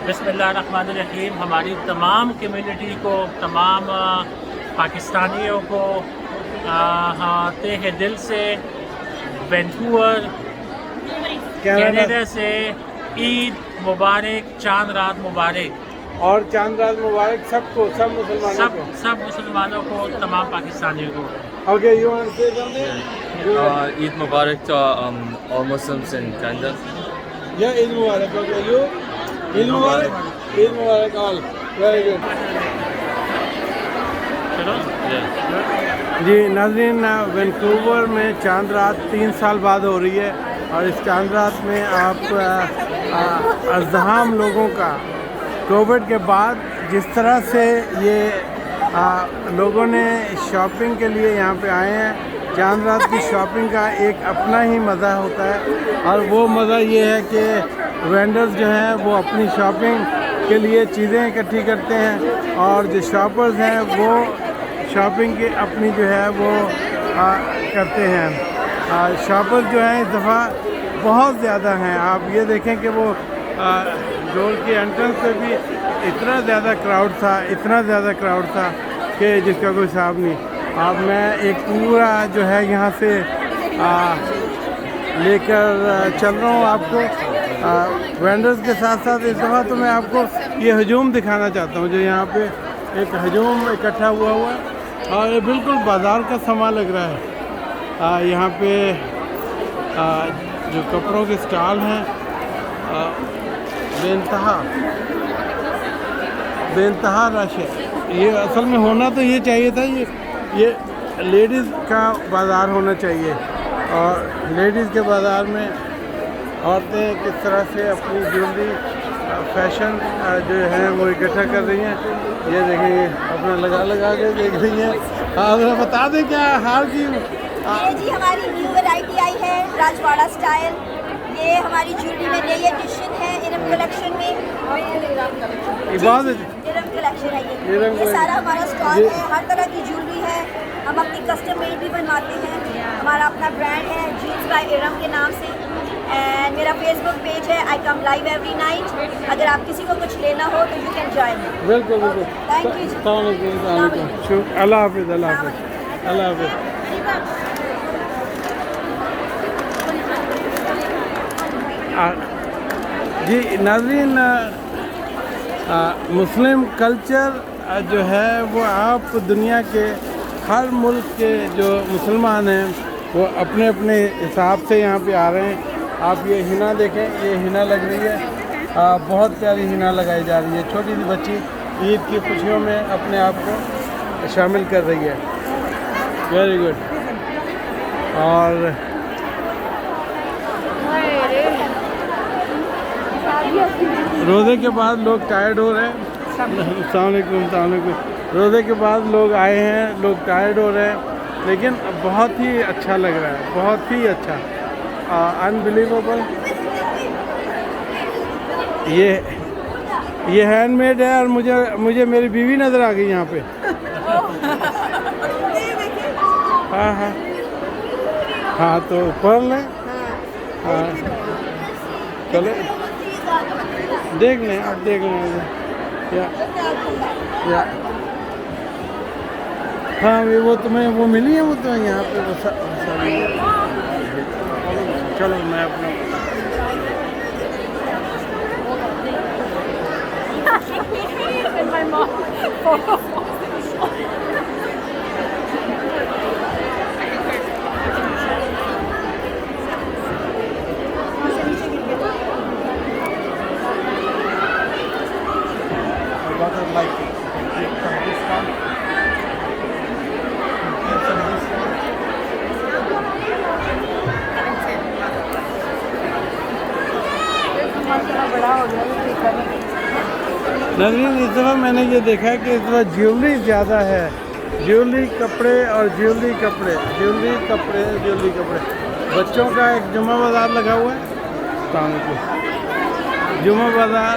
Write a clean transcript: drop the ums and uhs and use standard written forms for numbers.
बिस्मिल्लाहिर्रहमानिर्रहीम। हमारी तमाम कम्युनिटी को, तमाम पाकिस्तानियों को तहे दिल से वैंकूवर कनाडा से ईद मुबारक, चांद रात मुबारक। और चांद रात मुबारक सबको, सब मुसलमानों को, सब मुसलमानों को, तमाम पाकिस्तानियों को। Okay, you want to say something? Eid Mubarak to all Muslims in Canada. Yeah, Eid Mubarak. Okay, you? Eid Mubarak? Eid Mubarak all. Very good. जी नाज़रीन, वैंकूवर में चांद रात 3 साल बाद हो रही है और इस चांद रात में आप अज़्ज़हाम लोगों का कोविड के बाद जिस तरह से ये लोगों ने शॉपिंग के लिए यहाँ पे आए हैं। चांद रात की शॉपिंग का एक अपना ही मज़ा होता है और वो मज़ा ये है कि वेंडर्स जो हैं वो अपनी शॉपिंग के लिए चीज़ें इकट्ठी करते हैं और जो शॉपर्स हैं वो शॉपिंग की अपनी जो है वो करते हैं। शॉपर्स जो हैं इस दफ़ा बहुत ज़्यादा हैं। आप ये देखें कि वो डोर की एंट्रेंस पे भी इतना ज़्यादा क्राउड था कि जिसका कोई हिसाब नहीं। अब मैं एक पूरा जो है यहाँ से लेकर चल रहा हूँ आपको वेंडर्स के साथ साथ। इस दफ़ा तो मैं आपको ये हजूम दिखाना चाहता हूँ जो यहाँ पे एक हजूम इकट्ठा हुआ है और ये बिल्कुल बाज़ार का समा लग रहा है। यहाँ पे जो कपड़ों के स्टॉल हैं बेइंतहा रश है। ये असल में होना तो ये चाहिए था, ये लेडीज़ का बाज़ार होना चाहिए और लेडीज़ के बाज़ार में औरतें किस तरह से अपनी ज्वेलरी फैशन जो है वो इकट्ठा कर रही हैं। ये देखेंगे अपना लगा के देख रही हैं। आप बता दें क्या हाल की? ये जी हमारी न्यू वैरायटी आई है राजवाड़ा स्टाइल। ये हमारी ज्वेलरी में नई एडिशन है इरम कलेक्शन में। इरम कलेक्शन है ये सारा हमारा स्टॉल है। हर तरह की ज्वेलरी है। हम अपनी कस्टम मेड भी बनवाते हैं। हमारा अपना ब्रांड है जीन्स बाय इरम के नाम से। एंड मेरा फेसबुक पेज है, आई कम लाइव एवरी नाइट। अगर आप किसी को कुछ लेना हो तो यू कैन जॉइन। बिल्कुल बिल्कुल। थैंक यू जी। अल्लाह हाफिज़, अल्लाह हाफिज़, अल्लाह हाफिज़। जी नाज़रीन, मुस्लिम कल्चर जो है वो आप दुनिया के हर मुल्क के जो मुसलमान हैं वो अपने अपने हिसाब से यहाँ पे आ रहे हैं। आप ये हिना देखें, ये हिना लग रही है, बहुत प्यारी हिना लगाई जा रही है। छोटी सी बच्ची ईद की खुशियों में अपने आप को शामिल कर रही है। Very good. और रोज़े के बाद लोग टायर्ड हो रहे हैं। अस्सलाम वालेकुम। रोज़े के बाद लोग आए हैं, लोग टायर्ड हो रहे हैं, लेकिन बहुत ही अच्छा लग रहा है, बहुत ही अच्छा, अनबिलीवेबल। ये हैंडमेड है और मुझे मेरी बीवी नज़र आ गई यहाँ पे। हाँ तो पढ़ लें। हाँ चले देख लें, आप देख लें या हाँ वो तुम्हें वो मिली है, वो तो यहाँ पे वो सारी। चलो मैं अपना नाज़रीन, इस दफ़ा मैंने ये देखा है कि इस दफ़ा ज्वेलरी ज़्यादा है। ज्वेलरी कपड़े और ज्वेलरी कपड़े। बच्चों का एक जुम्मा बाज़ार लगा हुआ है। जुम्मा बाज़ार